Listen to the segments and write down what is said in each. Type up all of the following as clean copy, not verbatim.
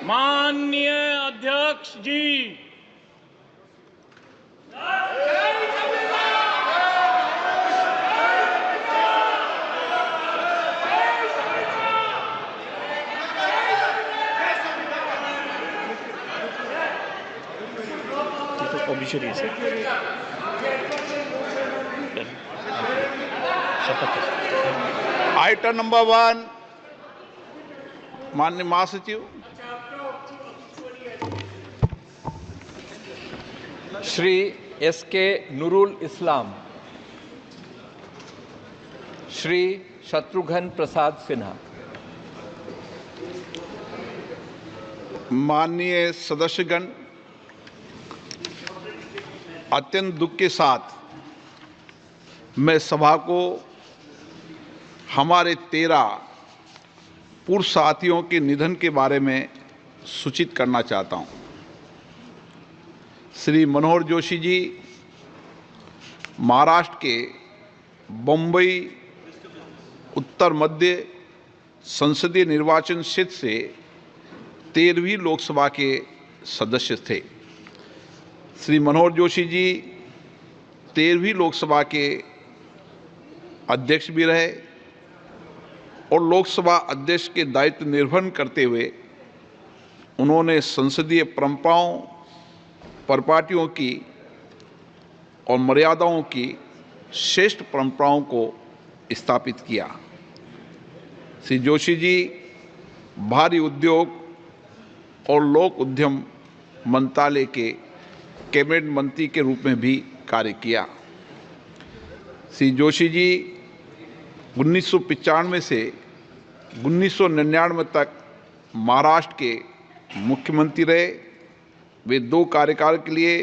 माननीय अध्यक्ष जी, item number 1, माननीय महासचिव। श्री एस.के. नूरुल इस्लाम, श्री शत्रुघ्न प्रसाद सिन्हा। माननीय सदस्यगण, अत्यंत दुख के साथ मैं सभा को हमारे 13 पूर्व साथियों के निधन के बारे में सूचित करना चाहता हूं। श्री मनोहर जोशी जी महाराष्ट्र के बम्बई उत्तर मध्य संसदीय निर्वाचन क्षेत्र से 13वीं लोकसभा के सदस्य थे। श्री मनोहर जोशी जी 13वीं लोकसभा के अध्यक्ष भी रहे और लोकसभा अध्यक्ष के दायित्व निर्वहन करते हुए उन्होंने संसदीय परंपराओं, परिपाटियों की और मर्यादाओं की श्रेष्ठ परंपराओं को स्थापित किया। श्री जोशी जी भारी उद्योग और लोक उद्यम मंत्रालय के कैबिनेट मंत्री के रूप में भी कार्य किया। श्री जोशी जी 1995 से 1999 तक महाराष्ट्र के मुख्यमंत्री रहे। वे 2 कार्यकाल के लिए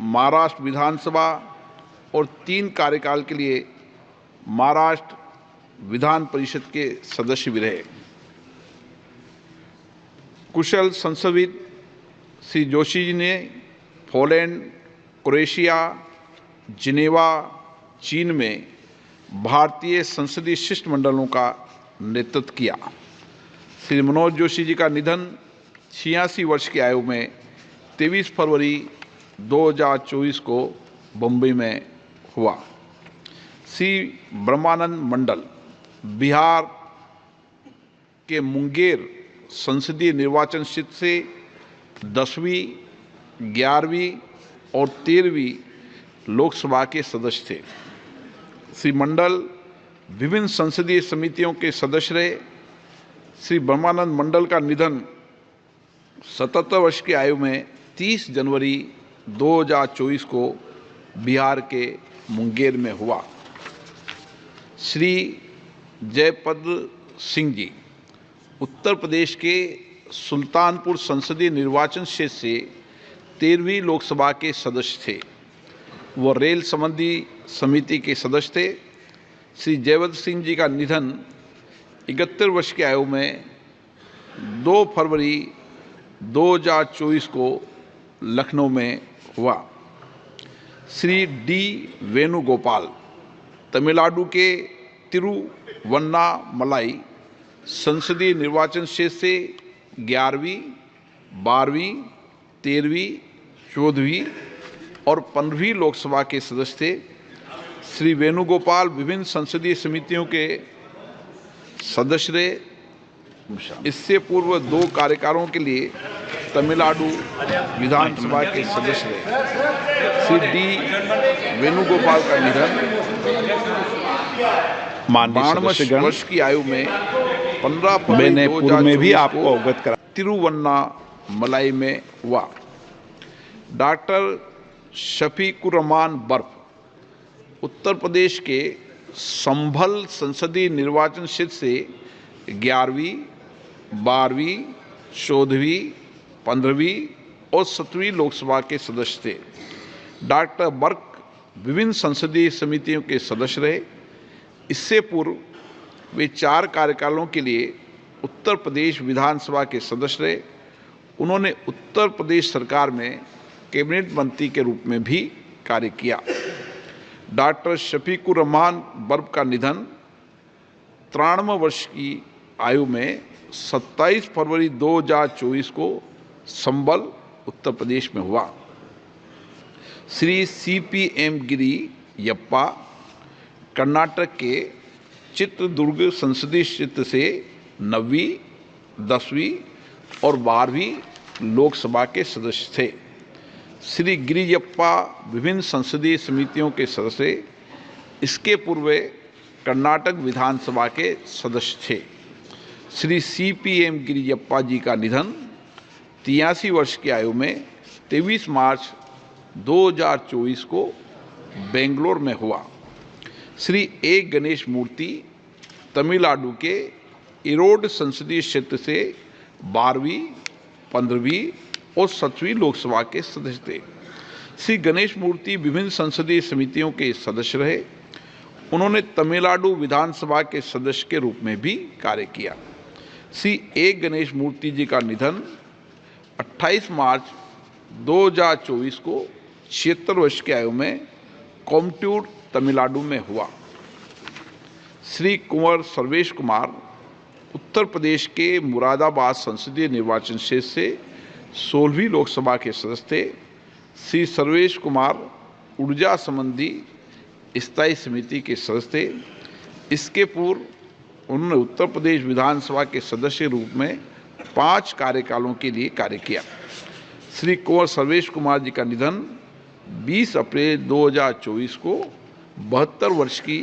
महाराष्ट्र विधानसभा और 3 कार्यकाल के लिए महाराष्ट्र विधान परिषद के सदस्य भी रहे। कुशल संसदविद श्री जोशी जी ने पोलैंड, क्रोएशिया, जिनेवा, चीन में भारतीय संसदीय शिष्टमंडलों का नेतृत्व किया। श्री मनोहर जोशी जी का निधन 86 वर्ष की आयु में 23 फरवरी 2024 को बम्बई में हुआ। श्री ब्रह्मानंद मंडल बिहार के मुंगेर संसदीय निर्वाचन क्षेत्र से 10वीं, 11वीं और 13वीं लोकसभा के सदस्य थे। श्री मंडल विभिन्न संसदीय समितियों के सदस्य रहे। श्री ब्रह्मानंद मंडल का निधन 77 वर्ष की आयु में 30 जनवरी 2024 को बिहार के मुंगेर में हुआ। श्री जयपद सिंह जी उत्तर प्रदेश के सुल्तानपुर संसदीय निर्वाचन क्षेत्र से 13वीं लोकसभा के सदस्य थे। वो रेल संबंधी समिति के सदस्य थे। श्री जयवंत सिंह जी का निधन 71 वर्ष की आयु में 2 फरवरी 2024 को लखनऊ में हुआ। श्री डी वेणुगोपाल तमिलनाडु के तिरुवन्नामलाई संसदीय निर्वाचन क्षेत्र से 11वीं, 12वीं, 13वीं, 14वीं और 15वीं लोकसभा के सदस्य थे। श्री वेणुगोपाल विभिन्न संसदीय समितियों के सदस्य रहे। इससे पूर्व 2 कार्यकालों के लिए तमिलनाडु विधानसभा के सदस्य रहे। श्री डी वेणुगोपाल का निधन 92 वर्ष की आयु में 15 फरवरी 2024 भी आपको अवगत करा तिरुवन्नामलाई में हुआ। डॉक्टर शफीकुर रहमान बर्फ उत्तर प्रदेश के संभल संसदीय निर्वाचन क्षेत्र से 11वीं, 12वीं, 14वीं, 15वीं और 17वीं लोकसभा के सदस्य थे। डॉक्टर बर्क विभिन्न संसदीय समितियों के सदस्य रहे। इससे पूर्व वे 4 कार्यकालों के लिए उत्तर प्रदेश विधानसभा के सदस्य रहे। उन्होंने उत्तर प्रदेश सरकार में कैबिनेट मंत्री के रूप में भी कार्य किया। डॉक्टर शफीकुर रहमान बर्फ का निधन 93 वर्ष की आयु में 27 फरवरी 2024 को संबल, उत्तर प्रदेश में हुआ। श्री CPM गिरियप्पा कर्नाटक के चित्रदुर्ग संसदीय क्षेत्र से 9वीं, 10वीं और 12वीं लोकसभा के सदस्य थे। श्री गिरियप्पा विभिन्न संसदीय समितियों के सदस्य, इसके पूर्व कर्नाटक विधानसभा के सदस्य थे। श्री CPM गिरियप्पा जी का निधन 83 वर्ष की आयु में 23 मार्च 2024 को बेंगलोर में हुआ। श्री A गणेश मूर्ति तमिलनाडु के इरोड संसदीय क्षेत्र से 12वीं, 15वीं और 7वीं लोकसभा के सदस्य थे। श्री गणेश मूर्ति विभिन्न संसदीय समितियों के सदस्य रहे। उन्होंने तमिलनाडु विधानसभा के सदस्य के रूप में भी कार्य किया। श्री A गणेश मूर्ति जी का निधन 28 मार्च 2024 को 76 वर्ष की आयु में कोयम्बटूर, तमिलनाडु में हुआ। श्री कुंवर सर्वेश कुमार उत्तर प्रदेश के मुरादाबाद संसदीय निर्वाचन क्षेत्र से 16वीं लोकसभा के सदस्य थे। श्री सर्वेश कुमार ऊर्जा संबंधी स्थायी समिति के सदस्य थे। इसके पूर्व उन्होंने उत्तर प्रदेश विधानसभा के सदस्य के रूप में 5 कार्यकालों के लिए कार्य किया। श्री कुंवर सर्वेश कुमार जी का निधन 20 अप्रैल 2024 को 72 वर्ष की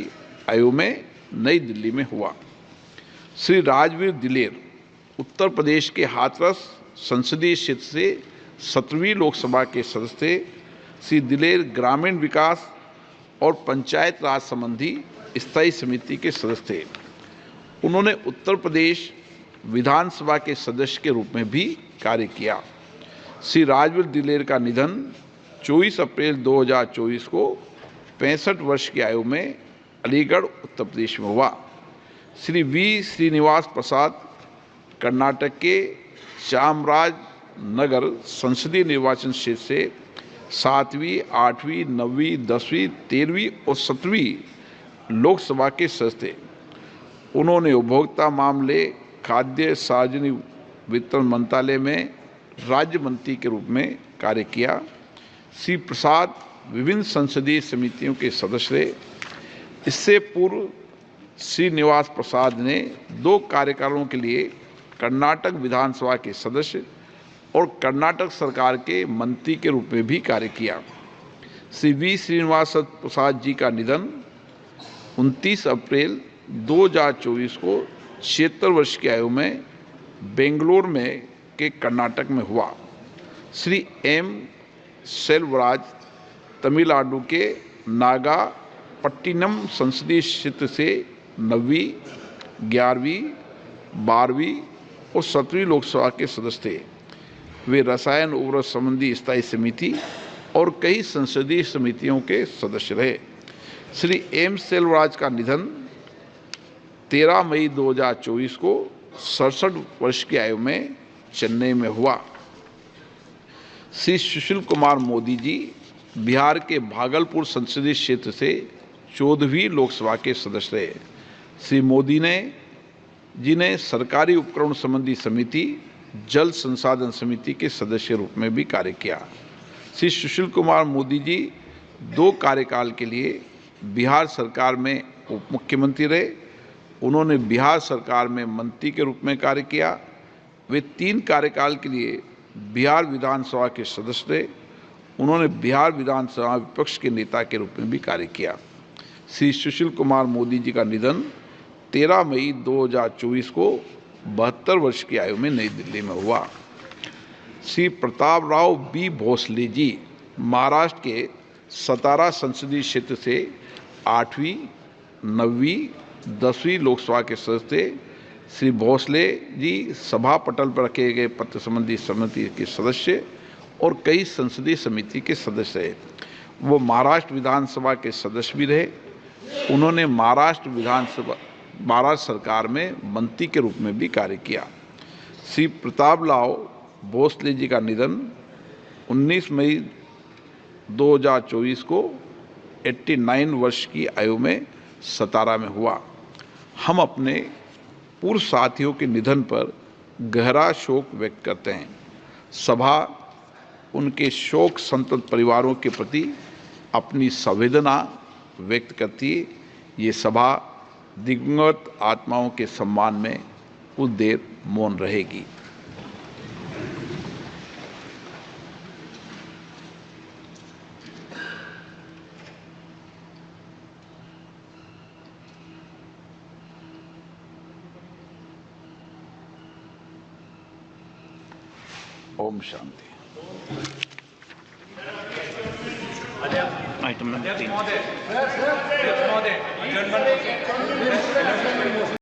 आयु में नई दिल्ली में हुआ। श्री राजवीर दिलेर उत्तर प्रदेश के हाथरस संसदीय क्षेत्र से 17वीं लोकसभा के सदस्य थे। श्री दिलेर ग्रामीण विकास और पंचायत राज संबंधी स्थायी समिति के सदस्य थे। उन्होंने उत्तर प्रदेश विधानसभा के सदस्य के रूप में भी कार्य किया। श्री राजवीर दिलेर का निधन 24 अप्रैल 2024 को 65 वर्ष की आयु में अलीगढ़, उत्तर प्रदेश में हुआ। श्री V श्रीनिवास प्रसाद कर्नाटक के चामराजनगर संसदीय निर्वाचन क्षेत्र से 7वीं, 8वीं, 9वीं, 10वीं, 13वीं और 7वीं लोकसभा के सदस्य थे। उन्होंने उपभोक्ता मामले, खाद्य सार्वजनिक वितरण मंत्रालय में राज्य मंत्री के रूप में कार्य किया। श्री प्रसाद विभिन्न संसदीय समितियों के सदस्य रहे। इससे पूर्व श्रीनिवास प्रसाद ने 2 कार्यकालों के लिए कर्नाटक विधानसभा के सदस्य और कर्नाटक सरकार के मंत्री के रूप में भी कार्य किया। श्री V श्रीनिवास प्रसाद जी का निधन 29 अप्रैल 2024 को 76 वर्ष की आयु में बेंगलोर में के कर्नाटक में हुआ। श्री M सेल्वराज तमिलनाडु के नागापट्टिनम संसदीय क्षेत्र से 9वीं, 11वीं, 12वीं और 7वीं लोकसभा के सदस्य थे। वे रसायन उर्वरक संबंधी स्थायी समिति और कई संसदीय समितियों के सदस्य रहे। श्री M सेल्वराज का निधन 13 मई 2024 को 67 वर्ष की आयु में चेन्नई में हुआ। श्री सुशील कुमार मोदी जी बिहार के भागलपुर संसदीय क्षेत्र से 14वीं लोकसभा के सदस्य रहे। श्री मोदी जी ने सरकारी उपकरण संबंधी समिति, जल संसाधन समिति के सदस्य के रूप में भी कार्य किया। श्री सुशील कुमार मोदी जी 2 कार्यकाल के लिए बिहार सरकार में उप मुख्यमंत्री रहे। उन्होंने बिहार सरकार में मंत्री के रूप में कार्य किया। वे 3 कार्यकाल के लिए बिहार विधानसभा के सदस्य रहे। उन्होंने बिहार विधानसभा विपक्ष के नेता के रूप में भी कार्य किया। श्री सुशील कुमार मोदी जी का निधन 13 मई 2024 को 72 वर्ष की आयु में नई दिल्ली में हुआ। श्री प्रताप राव B भोसले जी महाराष्ट्र के सतारा संसदीय क्षेत्र से 8वीं, 9वीं, 10वीं लोकसभा के सदस्य थे। श्री भोसले जी सभा पटल पर रखे गए पत्र संबंधी समिति के सदस्य और कई संसदीय समिति के सदस्य रहे। वो महाराष्ट्र विधानसभा के सदस्य भी रहे। उन्होंने महाराष्ट्र सरकार में मंत्री के रूप में भी कार्य किया। श्री प्रताप राव भोसले जी का निधन 19 मई 2024 को 89 वर्ष की आयु में सतारा में हुआ। हम अपने पूर्व साथियों के निधन पर गहरा शोक व्यक्त करते हैं। सभा उनके शोक संतप्त परिवारों के प्रति अपनी संवेदना व्यक्त करती है। ये सभा दिवंगत आत्माओं के सम्मान में कुछ देर मौन रहेगी। ओम शांति। Item number 3